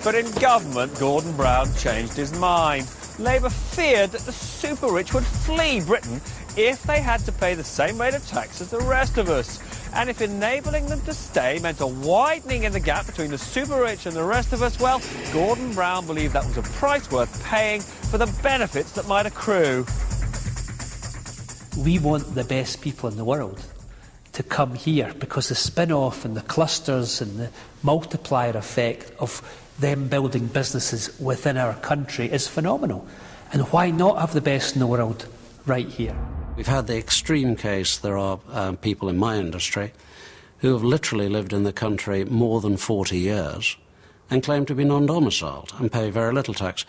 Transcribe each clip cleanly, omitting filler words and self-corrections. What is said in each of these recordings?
But in government, Gordon Brown changed his mind. Labour feared that the super rich would flee Britain if they had to pay the same rate of tax as the rest of us. And if enabling them to stay meant a widening in the gap between the super rich and the rest of us, well, Gordon Brown believed that was a price worth paying for the benefits that might accrue. We want the best people in the world to come here because the spin-off and the clusters and the multiplier effect of them building businesses within our country is phenomenal. And why not have the best in the world right here? We've had the extreme case. There are people in my industry who have literally lived in the country more than 40 years and claim to be non-domiciled and pay very little tax.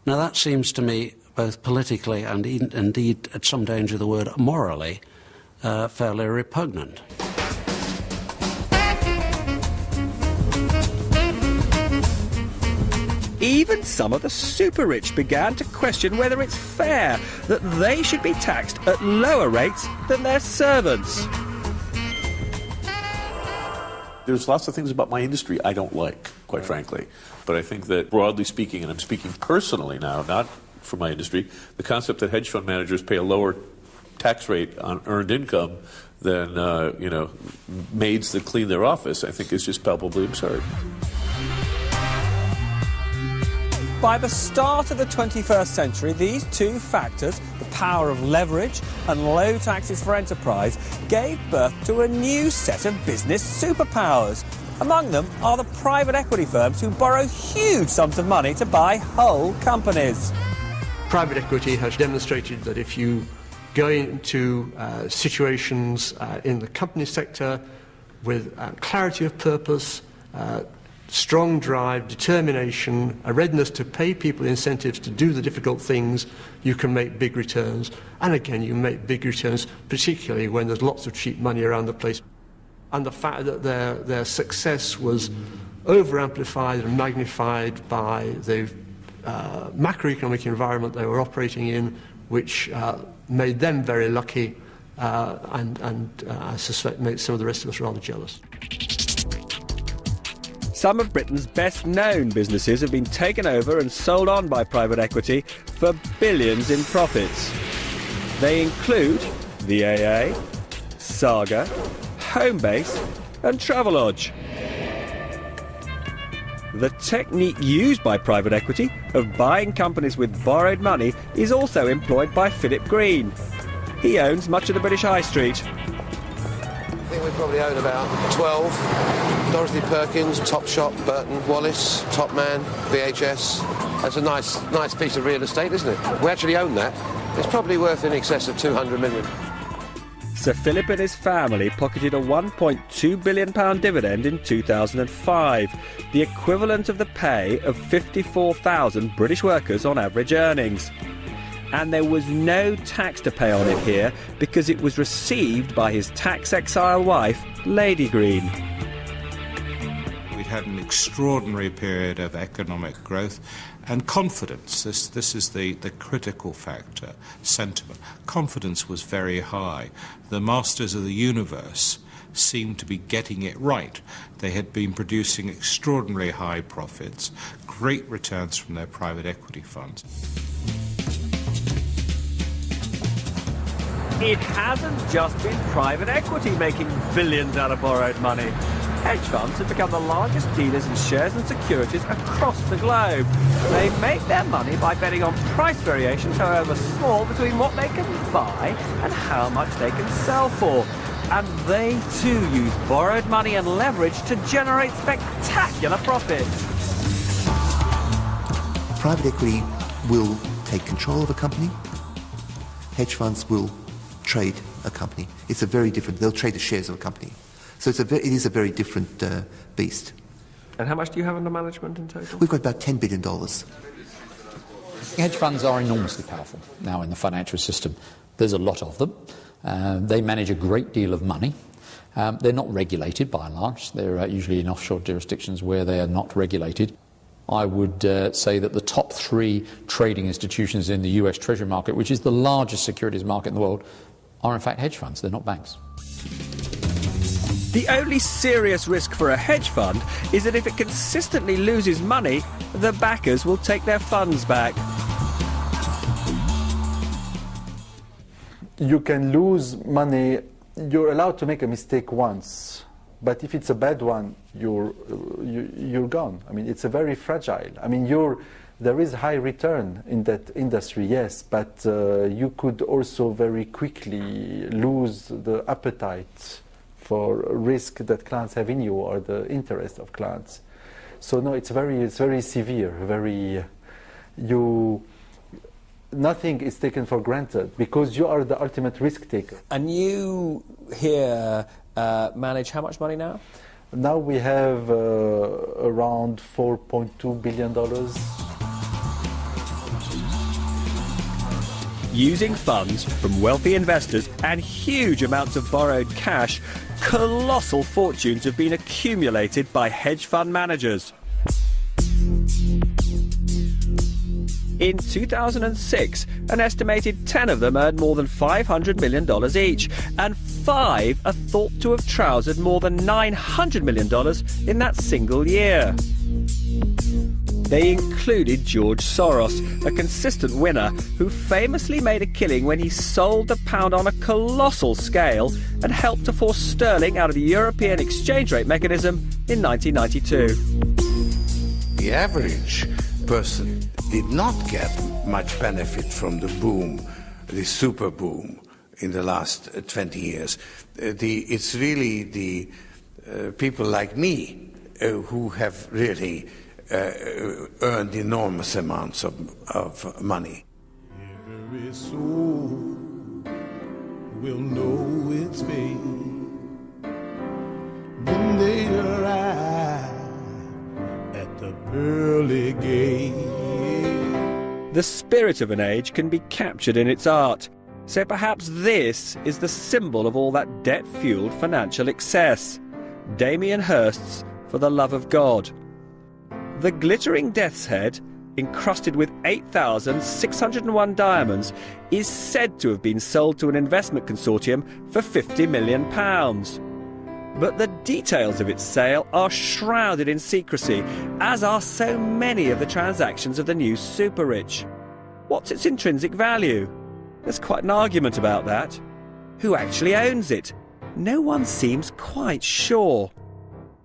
Now that seems to me, both politically and indeed at some danger of the word morally, fairly repugnant. Even some of the super rich began to question whether it's fair that they should be taxed at lower rates than their servants. There's lots of things about my industry I don't like, quite frankly. But I think that, broadly speaking, and I'm speaking personally now, not for my industry, the concept that hedge fund managers pay a lower tax rate on earned income than, maids that clean their office, I think is just palpably absurd. By the start of the 21st century, these two factors, the power of leverage and low taxes for enterprise, gave birth to a new set of business superpowers. Among them are the private equity firms who borrow huge sums of money to buy whole companies. Private equity has demonstrated that if you go into situations in the company sector with clarity of purpose, strong drive, determination, a readiness to pay people incentives to do the difficult things, you can make big returns. And again, you make big returns, particularly when there's lots of cheap money around the place. And the fact that their success was over-amplified and magnified by the macroeconomic environment they were operating in, which made them very lucky and I suspect made some of the rest of us rather jealous. Some of Britain's best-known businesses have been taken over and sold on by private equity for billions in profits. They include the AA, Saga, Homebase and Travelodge. The technique used by private equity of buying companies with borrowed money is also employed by Philip Green. He owns much of the British High Street. I think we probably own about 12. Dorothy Perkins, Topshop, Burton Wallace, Topman, VHS. That's a nice piece of real estate, isn't it? We actually own that. It's probably worth in excess of 200 million. Sir Philip and his family pocketed a £1.2 billion dividend in 2005, the equivalent of the pay of 54,000 British workers on average earnings. And there was no tax to pay on it here because it was received by his tax exile wife, Lady Green. We'd had an extraordinary period of economic growth and confidence. This is the critical factor, sentiment. Confidence was very high. The masters of the universe seemed to be getting it right. They had been producing extraordinarily high profits, great returns from their private equity funds. It hasn't just been private equity making billions out of borrowed money. Hedge funds have become the largest dealers in shares and securities across the globe. They make their money by betting on price variations, however small, between what they can buy and how much they can sell for. And they too use borrowed money and leverage to generate spectacular profits. Private equity will take control of a company. Hedge funds will trade a company. It's a very different, they'll trade the shares of a company. So it is a very different beast. And how much do you have under management in total? We've got about $10 billion. Hedge funds are enormously powerful now in the financial system. There's a lot of them. They manage a great deal of money. They're not regulated by and large. They're usually in offshore jurisdictions where they are not regulated. I would say that the top 3 trading institutions in the US Treasury market, which is the largest securities market in the world, are in fact hedge funds. They're not banks. The only serious risk for a hedge fund is that if it consistently loses money, the backers will take their funds back. You can lose money. You're allowed to make a mistake once, but if it's a bad one, you're gone. I mean, it's a very fragile. I mean, there is high return in that industry, yes, but you could also very quickly lose the appetite for risk that clients have in you or the interest of clients. So no, it's very severe. Nothing is taken for granted because you are the ultimate risk taker. And you here manage how much money now? Now we have around $4.2 billion. Using funds from wealthy investors and huge amounts of borrowed cash, colossal fortunes have been accumulated by hedge fund managers. In 2006, an estimated 10 of them earned more than $500 million each, and 5 are thought to have trousered more than $900 million in that single year. They included George Soros, a consistent winner who famously made a killing when he sold the pound on a colossal scale and helped to force sterling out of the European exchange rate mechanism in 1992. The average person did not get much benefit from the boom, the super boom in the last 20 years. It's really the people like me who have really earned enormous amounts of money. Every soul will know its fate when they arrive at the pearly gate. The spirit of an age can be captured in its art, so perhaps this is the symbol of all that debt-fueled financial excess. Damien Hirst's For the Love of God. The glittering death's head, encrusted with 8,601 diamonds, is said to have been sold to an investment consortium for £50 million. But the details of its sale are shrouded in secrecy, as are so many of the transactions of the new super-rich. What's its intrinsic value? There's quite an argument about that. Who actually owns it? No one seems quite sure.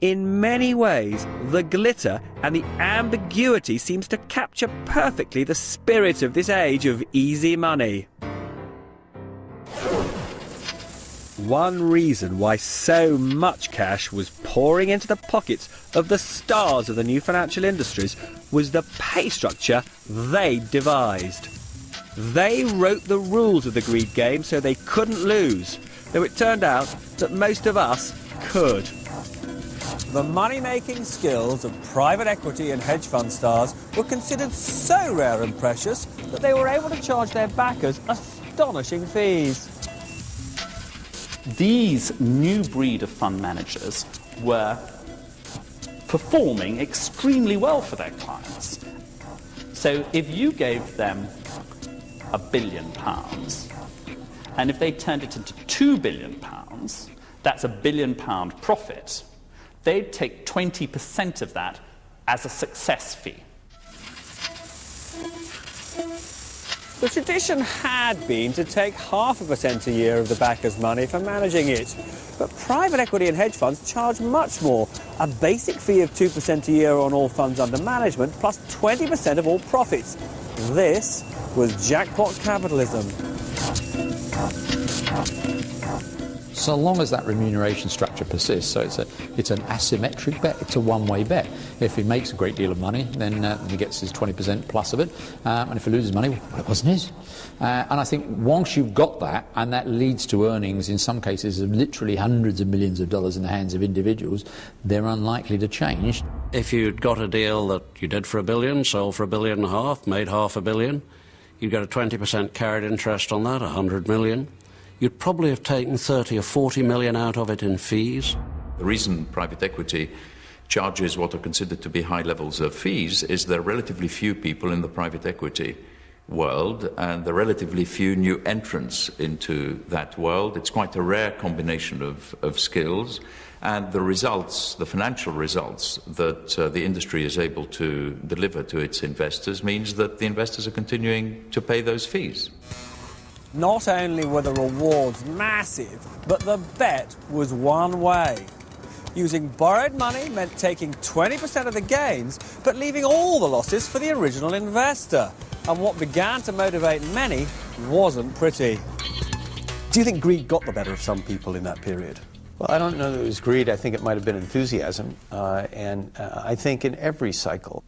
In many ways, the glitter and the ambiguity seems to capture perfectly the spirit of this age of easy money. One reason why so much cash was pouring into the pockets of the stars of the new financial industries was the pay structure they devised. They wrote the rules of the greed game so they couldn't lose, though it turned out that most of us could. The money-making skills of private equity and hedge fund stars were considered so rare and precious that they were able to charge their backers astonishing fees. These new breed of fund managers were performing extremely well for their clients. So if you gave them £1 billion, and if they turned it into £2 billion, that's £1 billion profit. They'd take 20% of that as a success fee. The tradition had been to take 0.5% a year of the backer's money for managing it. But private equity and hedge funds charge much more. A basic fee of 2% a year on all funds under management, plus 20% of all profits. This was jackpot capitalism. So long as that remuneration structure persists, so it's an asymmetric bet, it's a one-way bet. If he makes a great deal of money, then he gets his 20% plus of it, and if he loses money, well, it wasn't his. And I think once you've got that, and that leads to earnings in some cases of literally hundreds of millions of dollars in the hands of individuals, they're unlikely to change. If you'd got a deal that you did for $1 billion, sold for $1.5 billion, made $500 million, you'd get a 20% carried interest on that, $100 million. You'd probably have taken 30 or 40 million out of it in fees. The reason private equity charges what are considered to be high levels of fees is there are relatively few people in the private equity world and the relatively few new entrants into that world. It's quite a rare combination of skills, and the results, the financial results that the industry is able to deliver to its investors means that the investors are continuing to pay those fees. Not only were the rewards massive, but the bet was one way. Using borrowed money meant taking 20% of the gains, but leaving all the losses for the original investor. And what began to motivate many wasn't pretty. Do you think greed got the better of some people in that period? Well, I don't know that it was greed. I think it might have been enthusiasm. And I think in every cycle,